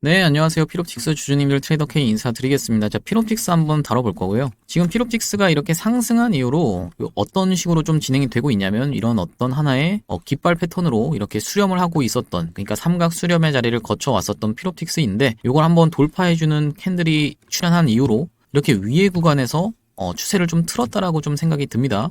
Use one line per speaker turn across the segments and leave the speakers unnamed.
네, 안녕하세요. 피롭틱스 주주님들 트레이더 K 인사드리겠습니다. 자, 피롭틱스 한번 다뤄볼 거고요. 지금 피롭틱스가 이렇게 상승한 이후로 어떤 식으로 좀 진행이 되고 있냐면 이런 어떤 하나의 깃발 패턴으로 이렇게 수렴을 하고 있었던, 그러니까 삼각 수렴의 자리를 거쳐왔었던 피롭틱스인데 이걸 한번 돌파해주는 캔들이 출현한 이후로 이렇게 위의 구간에서 추세를 좀 틀었다라고 좀 생각이 듭니다.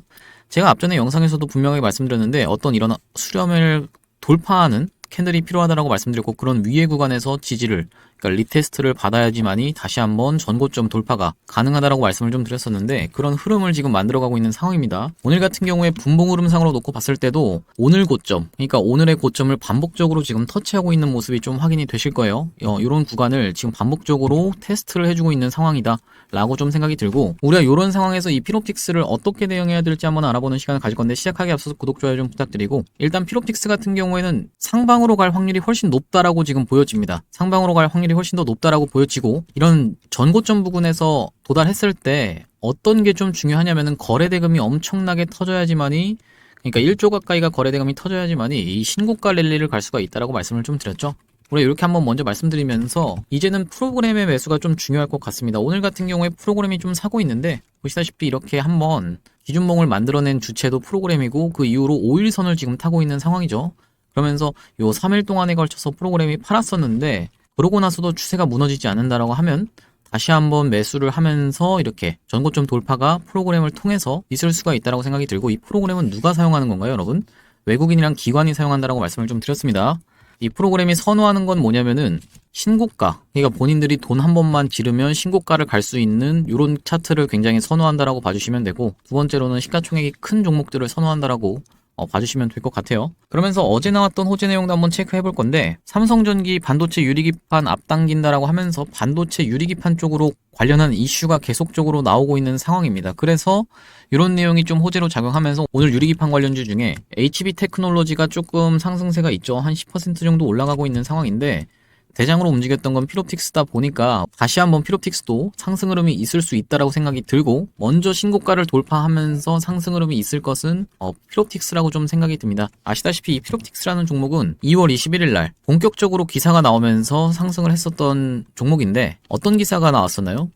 제가 앞전에 영상에서도 분명히 말씀드렸는데 어떤 이런 수렴을 돌파하는 캔들이 필요하다라고 말씀드렸고, 그런 위의 구간에서 지지를, 그러니까 리테스트를 받아야지만이 다시 한번 전고점 돌파가 가능하다라고 말씀을 좀 드렸었는데, 그런 흐름을 지금 만들어가고 있는 상황입니다. 오늘 같은 경우에 분봉 흐름상으로 놓고 봤을 때도 오늘 고점, 그러니까 오늘의 고점을 반복적으로 지금 터치하고 있는 모습이 좀 확인이 되실 거예요. 이런 구간을 지금 반복적으로 테스트를 해주고 있는 상황이다 라고 좀 생각이 들고, 우리가 이런 상황에서 이 피롭틱스를 어떻게 대응해야 될지 한번 알아보는 시간을 가질 건데, 시작하기 앞서서 구독, 좋아요 좀 부탁드리고, 일단 피롭틱스 같은 경우에는 상방으로 갈 확률이 훨씬 높다라고 지금 보여집니다. 상방으로 갈 확률이 훨씬 더 높다라고 보여지고, 이런 전고점 부근에서 도달했을 때 어떤 게 좀 중요하냐면은 거래대금이 엄청나게 터져야지만이, 그러니까 1조 가까이가 거래대금이 터져야지만이 이 신고가 랠리를 갈 수가 있다라고 말씀을 좀 드렸죠. 우리가 이렇게 한번 먼저 말씀드리면서 이제는 프로그램의 매수가 좀 중요할 것 같습니다. 오늘 같은 경우에 프로그램이 좀 사고 있는데, 보시다시피 이렇게 한번 기준봉을 만들어낸 주체도 프로그램이고 그 이후로 5일선을 지금 타고 있는 상황이죠. 그러면서 요 3일 동안에 걸쳐서 프로그램이 팔았었는데, 그러고 나서도 추세가 무너지지 않는다라고 하면 다시 한번 매수를 하면서 이렇게 전고점 돌파가 프로그램을 통해서 있을 수가 있다고 생각이 들고, 이 프로그램은 누가 사용하는 건가요, 여러분? 외국인이랑 기관이 사용한다라고 말씀을 좀 드렸습니다. 이 프로그램이 선호하는 건 뭐냐면은 신고가, 그러니까 본인들이 돈 한 번만 지르면 신고가를 갈 수 있는 이런 차트를 굉장히 선호한다라고 봐주시면 되고, 두 번째로는 시가총액이 큰 종목들을 선호한다라고 봐주시면 될 것 같아요. 그러면서 어제 나왔던 호재 내용도 한번 체크해 볼 건데, 삼성전기 반도체 유리기판 앞당긴다라고 하면서 반도체 유리기판 쪽으로 관련한 이슈가 계속적으로 나오고 있는 상황입니다. 그래서 이런 내용이 좀 호재로 작용하면서 오늘 유리기판 관련주 중에 HB테크놀로지가 조금 상승세가 있죠. 한 10% 정도 올라가고 있는 상황인데, 대장으로 움직였던 건 피롭틱스다 보니까 다시 한번 피롭틱스도 상승 흐름이 있을 수 있다라고 생각이 들고, 먼저 신고가를 돌파하면서 상승 흐름이 있을 것은 피롭틱스라고 좀 생각이 듭니다. 아시다시피 이 피롭틱스라는 종목은 2월 21일 날 본격적으로 기사가 나오면서 상승을 했었던 종목인데, 어떤 기사가 나왔었나요?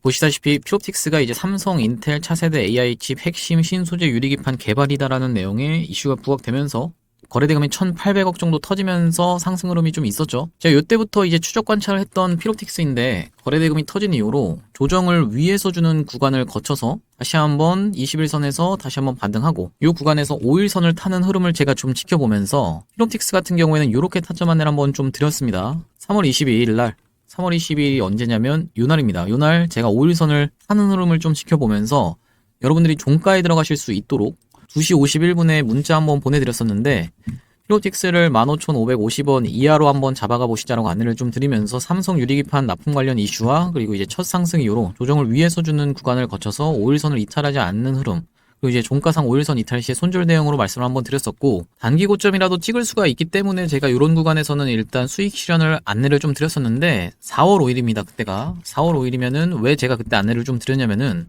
보시다시피 피롭틱스가 이제 삼성, 인텔, 차세대 AI 칩 핵심 신소재 유리기판 개발이다라는 내용의 이슈가 부각되면서 거래대금이 1,800억 정도 터지면서 상승 흐름이 좀 있었죠. 제가 이때부터 이제 추적 관찰을 했던 피롭틱스인데, 거래대금이 터진 이후로 조정을 위에서 주는 구간을 거쳐서 다시 한번 21선에서 다시 한번 반등하고, 이 구간에서 5일선을 타는 흐름을 제가 좀 지켜보면서 피롭틱스 같은 경우에는 이렇게 타점 안내를 한번 좀 드렸습니다. 3월 22일 날, 3월 22일이 언제냐면 요날입니다. 요날 제가 5일선을 타는 흐름을 좀 지켜보면서 여러분들이 종가에 들어가실 수 있도록 2시 51분에 문자 한번 보내드렸었는데, 피롭틱스를 15,550원 이하로 한번 잡아가 보시자라고 안내를 좀 드리면서 삼성 유리기판 납품 관련 이슈와 그리고 이제 첫 상승 이후로 조정을 위에서 주는 구간을 거쳐서 5일선을 이탈하지 않는 흐름, 그리고 이제 종가상 5일선 이탈 시에 손절 대응으로 말씀을 한번 드렸었고, 단기 고점이라도 찍을 수가 있기 때문에 제가 이런 구간에서는 일단 수익 실현을 안내를 좀 드렸었는데, 4월 5일입니다. 그때가 4월 5일이면은 왜 제가 그때 안내를 좀 드렸냐면은,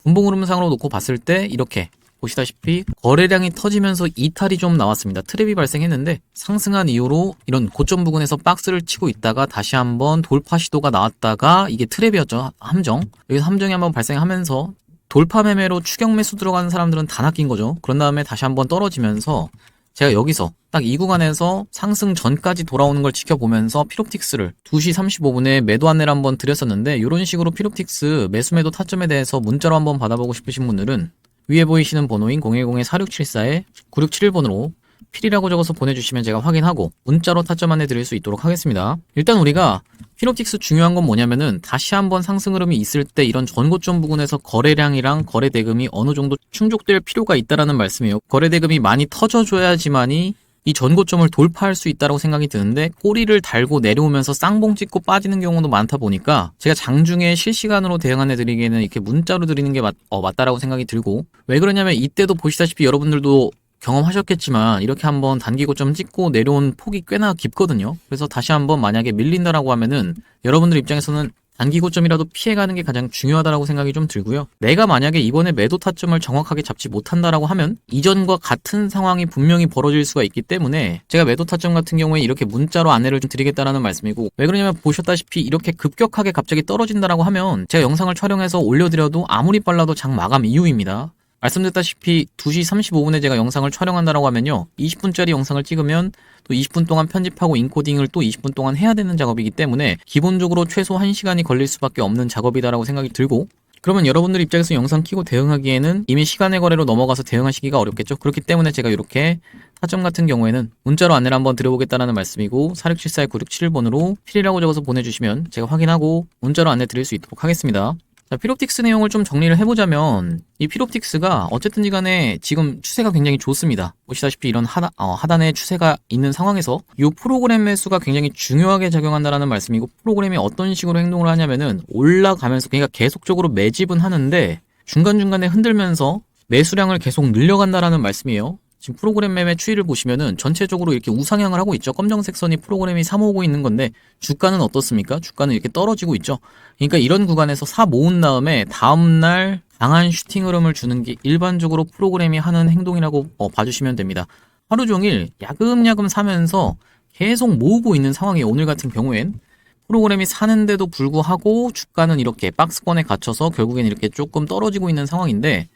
분봉 흐름상으로 놓고 봤을 때 이렇게 보시다시피 거래량이 터지면서 이탈이 좀 나왔습니다. 트랩이 발생했는데 상승한 이후로 이런 고점 부근에서 박스를 치고 있다가 다시 한번 돌파 시도가 나왔다가, 이게 트랩이었죠. 함정. 여기서 함정이 한번 발생하면서 돌파 매매로 추격 매수 들어가는 사람들은 다 낚인 거죠. 그런 다음에 다시 한번 떨어지면서 제가 여기서 딱 이 구간에서 상승 전까지 돌아오는 걸 지켜보면서 피롭틱스를 2시 35분에 매도 안내를 한번 드렸었는데, 이런 식으로 피롭틱스 매수 매도 타점에 대해서 문자로 한번 받아보고 싶으신 분들은 위에 보이시는 번호인 010-4674-9671번으로 필이라고 적어서 보내주시면 제가 확인하고 문자로 타점 안내 드릴 수 있도록 하겠습니다. 일단 우리가 피롭틱스 중요한 건 뭐냐면은, 다시 한번 상승 흐름이 있을 때 이런 전고점 부근에서 거래량이랑 거래대금이 어느 정도 충족될 필요가 있다라는 말씀이에요. 거래대금이 많이 터져줘야지만이 이 전고점을 돌파할 수 있다고 생각이 드는데, 꼬리를 달고 내려오면서 쌍봉 찍고 빠지는 경우도 많다 보니까 제가 장중에 실시간으로 대응 안내 드리기에는 이렇게 문자로 드리는 게 맞다라고 생각이 들고, 왜 그러냐면 이때도 보시다시피 여러분들도 경험하셨겠지만 이렇게 한번 단기 고점 찍고 내려온 폭이 꽤나 깊거든요. 그래서 다시 한번 만약에 밀린다라고 하면은 여러분들 입장에서는 단기 고점이라도 피해가는 게 가장 중요하다고 생각이 좀 들고요. 내가 만약에 이번에 매도 타점을 정확하게 잡지 못한다라고 하면 이전과 같은 상황이 분명히 벌어질 수가 있기 때문에 제가 매도 타점 같은 경우에 이렇게 문자로 안내를 좀 드리겠다라는 말씀이고, 왜 그러냐면 보셨다시피 이렇게 급격하게 갑자기 떨어진다라고 하면 제가 영상을 촬영해서 올려드려도 아무리 빨라도 장 마감 이후입니다. 말씀드렸다시피 2시 35분에 제가 영상을 촬영한다라고 하면요, 20분짜리 영상을 찍으면 또 20분 동안 편집하고 인코딩을 또 20분 동안 해야 되는 작업이기 때문에 기본적으로 최소 1시간이 걸릴 수밖에 없는 작업이다라고 생각이 들고, 그러면 여러분들 입장에서 영상 키고 대응하기에는 이미 시간의 거래로 넘어가서 대응하시기가 어렵겠죠. 그렇기 때문에 제가 이렇게 타점 같은 경우에는 문자로 안내를 한번 드려보겠다는 말씀이고, 4674-9671번으로 필이라고 적어서 보내주시면 제가 확인하고 문자로 안내 드릴 수 있도록 하겠습니다. 자, 필옵틱스 내용을 좀 정리를 해보자면, 이 필옵틱스가 어쨌든지 간에 지금 추세가 굉장히 좋습니다. 보시다시피 이런 하단에 추세가 있는 상황에서 이 프로그램 매수가 굉장히 중요하게 작용한다라는 말씀이고, 프로그램이 어떤 식으로 행동을 하냐면은 올라가면서 그러니까 계속적으로 매집은 하는데 중간중간에 흔들면서 매수량을 계속 늘려간다라는 말씀이에요. 지금 프로그램 매매 추이를 보시면은 전체적으로 이렇게 우상향을 하고 있죠. 검정색 선이 프로그램이 사 모으고 있는 건데 주가는 어떻습니까? 주가는 이렇게 떨어지고 있죠. 그러니까 이런 구간에서 사 모은 다음에 다음날 강한 슈팅 흐름을 주는 게 일반적으로 프로그램이 하는 행동이라고 봐주시면 됩니다. 하루 종일 야금야금 사면서 계속 모으고 있는 상황이에요. 오늘 같은 경우엔 프로그램이 사는데도 불구하고 주가는 이렇게 박스권에 갇혀서 결국엔 이렇게 조금 떨어지고 있는 상황인데,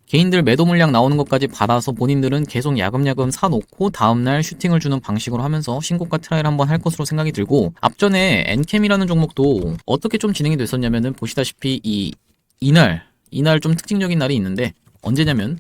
개인들 매도 물량 나오는 것까지 받아서 본인들은 계속 야금야금 사놓고 다음날 슈팅을 주는 방식으로 하면서 신고가 트라이를 한번 할 것으로 생각이 들고, 앞전에 엔캠이라는 종목도 어떻게 좀 진행이 됐었냐면은 보시다시피 이날 좀 특징적인 날이 있는데, 언제냐면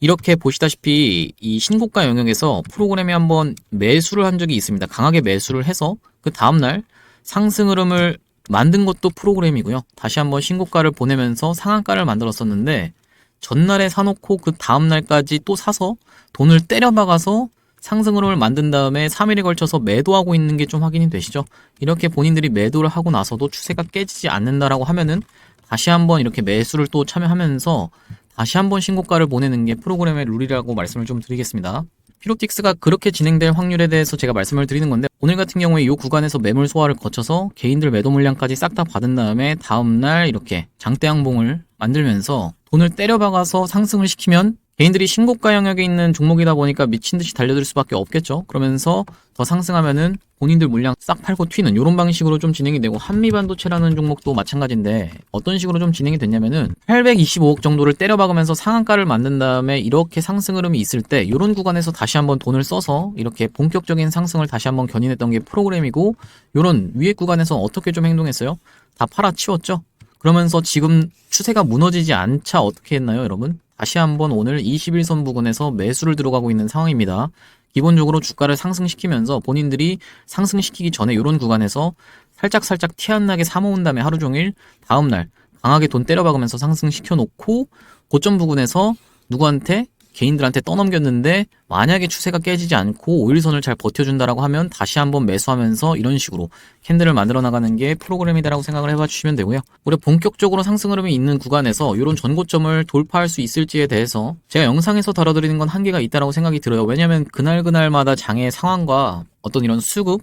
이렇게 보시다시피 이 신고가 영역에서 프로그램이 한번 매수를 한 적이 있습니다. 강하게 매수를 해서 그 다음날 상승 흐름을 만든 것도 프로그램이고요. 다시 한번 신고가를 보내면서 상한가를 만들었었는데, 전날에 사놓고 그 다음날까지 또 사서 돈을 때려박아서 상승 흐름을 만든 다음에 3일에 걸쳐서 매도하고 있는 게 좀 확인이 되시죠? 이렇게 본인들이 매도를 하고 나서도 추세가 깨지지 않는다라고 하면은 다시 한번 이렇게 매수를 또 참여하면서 다시 한번 신고가를 보내는 게 프로그램의 룰이라고 말씀을 좀 드리겠습니다. 필옵틱스가 그렇게 진행될 확률에 대해서 제가 말씀을 드리는 건데, 오늘 같은 경우에 이 구간에서 매물 소화를 거쳐서 개인들 매도 물량까지 싹 다 받은 다음에 다음날 이렇게 장대 양봉을 만들면서 돈을 때려박아서 상승을 시키면 개인들이 신고가 영역에 있는 종목이다 보니까 미친듯이 달려들 수밖에 없겠죠. 그러면서 더 상승하면은 본인들 물량 싹 팔고 튀는 이런 방식으로 좀 진행이 되고, 한미반도체라는 종목도 마찬가지인데 어떤 식으로 좀 진행이 됐냐면은 825억 정도를 때려박으면서 상한가를 만든 다음에 이렇게 상승 흐름이 있을 때 이런 구간에서 다시 한번 돈을 써서 이렇게 본격적인 상승을 다시 한번 견인했던 게 프로그램이고, 이런 위에 구간에서 어떻게 좀 행동했어요? 다 팔아치웠죠. 그러면서 지금 추세가 무너지지 않자 어떻게 했나요, 여러분? 다시 한번 오늘 21선 부근에서 매수를 들어가고 있는 상황입니다. 기본적으로 주가를 상승시키면서 본인들이 상승시키기 전에 이런 구간에서 살짝 티 안 나게 사모은 다음에 하루 종일 다음날 강하게 돈 때려박으면서 상승시켜 놓고 고점 부근에서 누구한테? 개인들한테 떠넘겼는데 만약에 추세가 깨지지 않고 5일선을 잘 버텨준다라고 하면 다시 한번 매수하면서 이런 식으로 캔들을 만들어 나가는 게 프로그램이다라고 생각을 해봐 주시면 되고요. 우리가 본격적으로 상승 흐름이 있는 구간에서 이런 전고점을 돌파할 수 있을지에 대해서 제가 영상에서 다뤄드리는 건 한계가 있다라고 생각이 들어요. 왜냐하면 그날마다 장의 상황과 어떤 이런 수급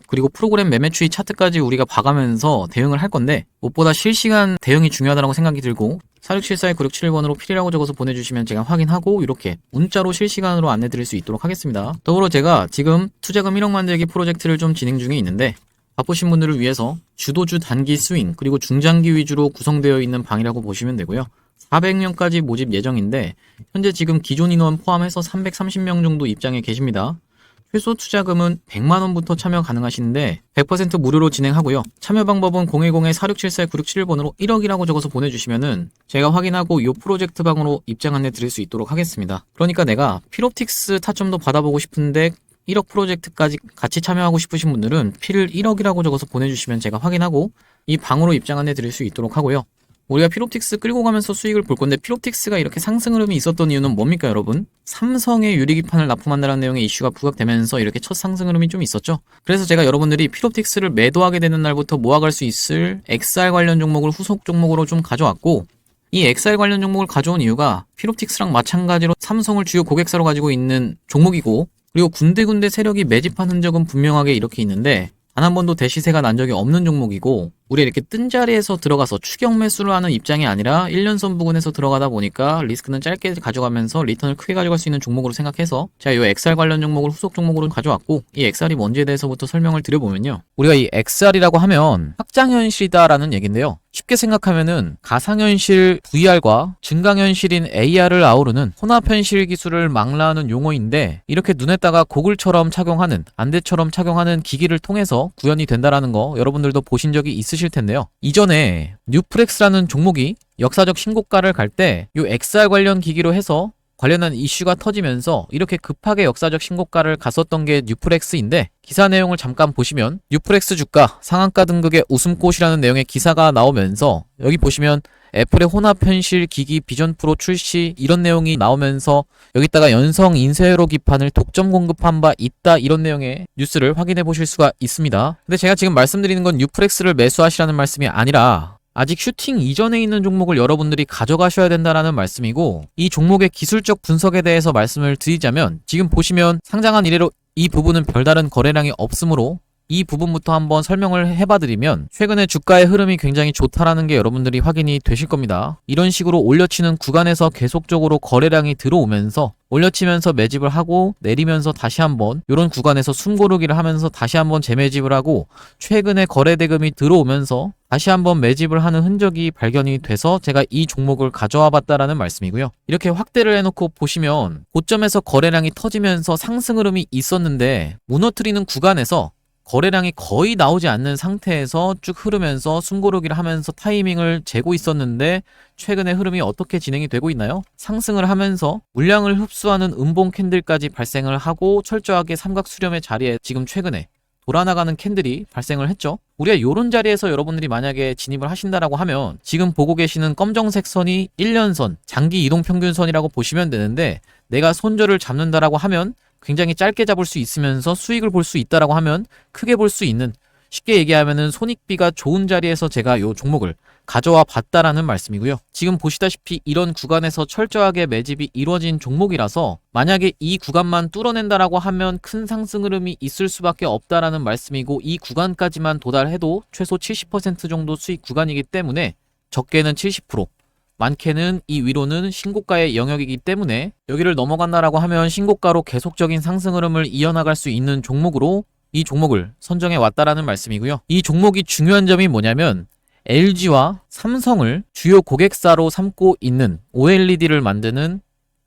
그리고 프로그램 매매 추이 차트까지 우리가 봐가면서 대응을 할 건데, 무엇보다 실시간 대응이 중요하다고 생각이 들고 4674-9671번으로 필이라고 적어서 보내주시면 제가 확인하고 이렇게 문자로 실시간으로 안내드릴 수 있도록 하겠습니다. 더불어 제가 지금 투자금 1억 만들기 프로젝트를 좀 진행 중에 있는데, 바쁘신 분들을 위해서 주도주 단기 스윙 그리고 중장기 위주로 구성되어 있는 방이라고 보시면 되고요. 400명까지 모집 예정인데 현재 지금 기존 인원 포함해서 330명 정도 입장해 계십니다. 최소 투자금은 100만원부터 참여 가능하신데 100% 무료로 진행하고요. 참여 방법은 010-4674-9671번으로 1억이라고 적어서 보내주시면은 제가 확인하고 이 프로젝트 방으로 입장 안내 드릴 수 있도록 하겠습니다. 그러니까 내가 필옵틱스 타점도 받아보고 싶은데 1억 프로젝트까지 같이 참여하고 싶으신 분들은 필 1억이라고 적어서 보내주시면 제가 확인하고 이 방으로 입장 안내 드릴 수 있도록 하고요. 우리가 필옵틱스 끌고 가면서 수익을 볼 건데, 필옵틱스가 이렇게 상승 흐름이 있었던 이유는 뭡니까, 여러분? 삼성의 유리기판을 납품한다는 내용의 이슈가 부각되면서 이렇게 첫 상승 흐름이 좀 있었죠. 그래서 제가 여러분들이 필옵틱스를 매도하게 되는 날부터 모아갈 수 있을 XR 관련 종목을 후속 종목으로 좀 가져왔고, 이 XR 관련 종목을 가져온 이유가 필옵틱스랑 마찬가지로 삼성을 주요 고객사로 가지고 있는 종목이고, 그리고 군데군데 세력이 매집한 흔적은 분명하게 이렇게 있는데 단 한 번도 대시세가 난 적이 없는 종목이고, 우리 이렇게 뜬 자리에서 들어가서 추격 매수를 하는 입장이 아니라 1년선 부근에서 들어가다 보니까 리스크는 짧게 가져가면서 리턴을 크게 가져갈 수 있는 종목으로 생각해서 제가 이 XR 관련 종목을 후속 종목으로 가져왔고, 이 XR이 뭔지에 대해서부터 설명을 드려보면요, 우리가 이 XR이라고 하면 확장현실이다라는 얘기인데요, 쉽게 생각하면은 가상현실 VR과 증강현실인 AR을 아우르는 혼합현실 기술을 망라하는 용어인데, 이렇게 눈에다가 고글처럼 착용하는, 안대처럼 착용하는 기기를 통해서 구현이 된다라는 거 여러분들도 보신 적이 있으실 텐데요. 이전에 뉴프렉스라는 종목이 역사적 신고가를 갈 때 이 XR 관련 기기로 해서 관련한 이슈가 터지면서 이렇게 급하게 역사적 신고가를 갔었던 게 뉴프렉스인데, 기사 내용을 잠깐 보시면 뉴프렉스 주가 상한가 등극의 웃음꽃이라는 내용의 기사가 나오면서 여기 보시면 애플의 혼합현실 기기 비전 프로 출시 이런 내용이 나오면서 여기다가 연성 인쇄로 기판을 독점 공급한 바 있다 이런 내용의 뉴스를 확인해 보실 수가 있습니다. 근데 제가 지금 말씀드리는 건 뉴프렉스를 매수하시라는 말씀이 아니라 아직 슈팅 이전에 있는 종목을 여러분들이 가져가셔야 된다라는 말씀이고, 이 종목의 기술적 분석에 대해서 말씀을 드리자면 지금 보시면 상장한 이래로 이 부분은 별다른 거래량이 없으므로 이 부분부터 한번 설명을 해봐드리면, 최근에 주가의 흐름이 굉장히 좋다라는 게 여러분들이 확인이 되실 겁니다. 이런 식으로 올려치는 구간에서 계속적으로 거래량이 들어오면서 올려치면서 매집을 하고 내리면서 다시 한번 이런 구간에서 숨고르기를 하면서 다시 한번 재매집을 하고, 최근에 거래 대금이 들어오면서 다시 한번 매집을 하는 흔적이 발견이 돼서 제가 이 종목을 가져와 봤다라는 말씀이고요. 이렇게 확대를 해놓고 보시면 고점에서 거래량이 터지면서 상승 흐름이 있었는데 무너뜨리는 구간에서 거래량이 거의 나오지 않는 상태에서 쭉 흐르면서 숨고르기를 하면서 타이밍을 재고 있었는데, 최근에 흐름이 어떻게 진행이 되고 있나요? 상승을 하면서 물량을 흡수하는 음봉 캔들까지 발생을 하고 철저하게 삼각 수렴의 자리에 지금 최근에 돌아나가는 캔들이 발생을 했죠. 우리가 이런 자리에서 여러분들이 만약에 진입을 하신다라고 하면 지금 보고 계시는 검정색 선이 1년선, 장기 이동평균선이라고 보시면 되는데, 내가 손절을 잡는다라고 하면 굉장히 짧게 잡을 수 있으면서 수익을 볼 수 있다라고 하면 크게 볼 수 있는, 쉽게 얘기하면은 손익비가 좋은 자리에서 제가 이 종목을 가져와 봤다라는 말씀이고요. 지금 보시다시피 이런 구간에서 철저하게 매집이 이루어진 종목이라서 만약에 이 구간만 뚫어낸다라고 하면 큰 상승 흐름이 있을 수밖에 없다라는 말씀이고, 이 구간까지만 도달해도 최소 70% 정도 수익 구간이기 때문에 적게는 70%, 많게는 이 위로는 신고가의 영역이기 때문에 여기를 넘어간다라고 하면 신고가로 계속적인 상승 흐름을 이어나갈 수 있는 종목으로 이 종목을 선정해 왔다라는 말씀이고요. 이 종목이 중요한 점이 뭐냐면 LG와 삼성을 주요 고객사로 삼고 있는 OLED를 만드는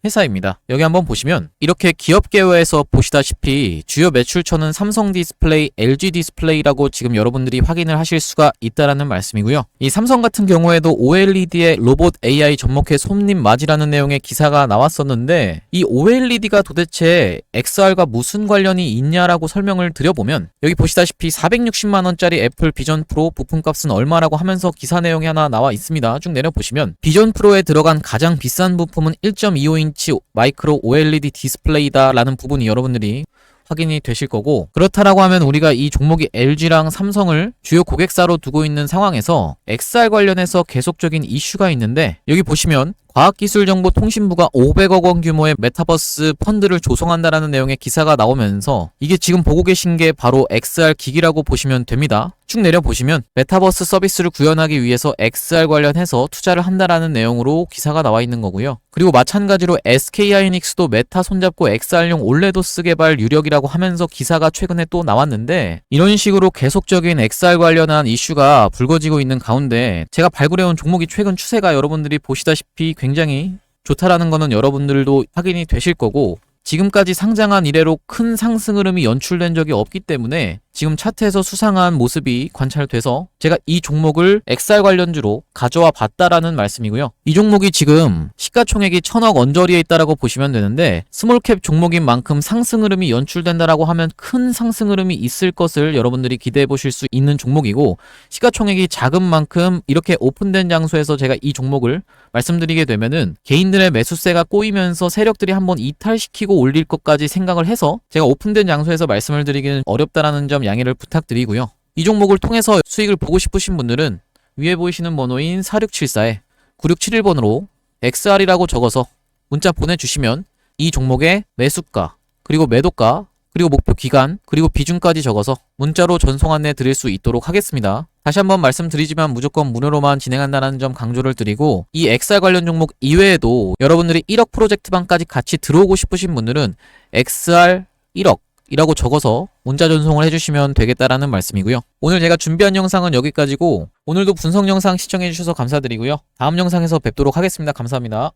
회사입니다. 여기 한번 보시면 이렇게 기업 개요에서 보시다시피 주요 매출처는 삼성 디스플레이, LG 디스플레이라고 지금 여러분들이 확인을 하실 수가 있다라는 말씀이고요. 이 삼성 같은 경우에도 OLED의 로봇 AI 접목해 손님 맞이라는 내용의 기사가 나왔었는데, 이 OLED가 도대체 XR과 무슨 관련이 있냐라고 설명을 드려보면, 여기 보시다시피 460만원짜리 애플 비전 프로 부품값은 얼마라고 하면서 기사 내용이 하나 나와 있습니다. 쭉 내려보시면 비전 프로에 들어간 가장 비싼 부품은 1.25인치 마이크로 OLED 디스플레이다 라는 부분이 여러분들이 확인이 되실 거고, 그렇다라고 하면 우리가 이 종목이 LG랑 삼성을 주요 고객사로 두고 있는 상황에서 XR 관련해서 계속적인 이슈가 있는데, 여기 보시면 과학기술정보통신부가 500억 원 규모의 메타버스 펀드를 조성한다라는 내용의 기사가 나오면서 이게 지금 보고 계신 게 바로 XR 기기라고 보시면 됩니다. 쭉 내려보시면 메타버스 서비스를 구현하기 위해서 XR 관련해서 투자를 한다라는 내용으로 기사가 나와 있는 거고요. 그리고 마찬가지로 SK하이닉스도 메타 손잡고 XR용 올레도스 개발 유력이라고 하면서 기사가 최근에 또 나왔는데, 이런 식으로 계속적인 XR 관련한 이슈가 불거지고 있는 가운데 제가 발굴해온 종목이 최근 추세가 여러분들이 보시다시피 굉장히 좋다라는 거는 여러분들도 확인이 되실 거고, 지금까지 상장한 이래로 큰 상승 흐름이 연출된 적이 없기 때문에 지금 차트에서 수상한 모습이 관찰돼서 제가 이 종목을 XR 관련주로 가져와 봤다라는 말씀이고요. 이 종목이 지금 시가총액이 1000억 언저리에 있다라고 보시면 되는데, 스몰캡 종목인 만큼 상승 흐름이 연출된다라고 하면 큰 상승 흐름이 있을 것을 여러분들이 기대해 보실 수 있는 종목이고, 시가총액이 작은 만큼 이렇게 오픈된 장소에서 제가 이 종목을 말씀드리게 되면은 개인들의 매수세가 꼬이면서 세력들이 한번 이탈시키고 올릴 것까지 생각을 해서 제가 오픈된 장소에서 말씀을 드리기는 어렵다라는 점 양해를 부탁드리고요. 이 종목을 통해서 수익을 보고 싶으신 분들은 위에 보이시는 번호인 4674에 9671번으로 XR이라고 적어서 문자 보내주시면 이 종목의 매수가, 그리고 매도가, 그리고 목표 기간, 그리고 비중까지 적어서 문자로 전송 안내 드릴 수 있도록 하겠습니다. 다시 한번 말씀드리지만 무조건 무료로만 진행한다는 점 강조를 드리고, 이 XR 관련 종목 이외에도 여러분들이 1억 프로젝트방까지 같이 들어오고 싶으신 분들은 XR 1억 이라고 적어서 문자 전송을 해주시면 되겠다라는 말씀이고요. 오늘 제가 준비한 영상은 여기까지고, 오늘도 분석 영상 시청해주셔서 감사드리고요. 다음 영상에서 뵙도록 하겠습니다. 감사합니다.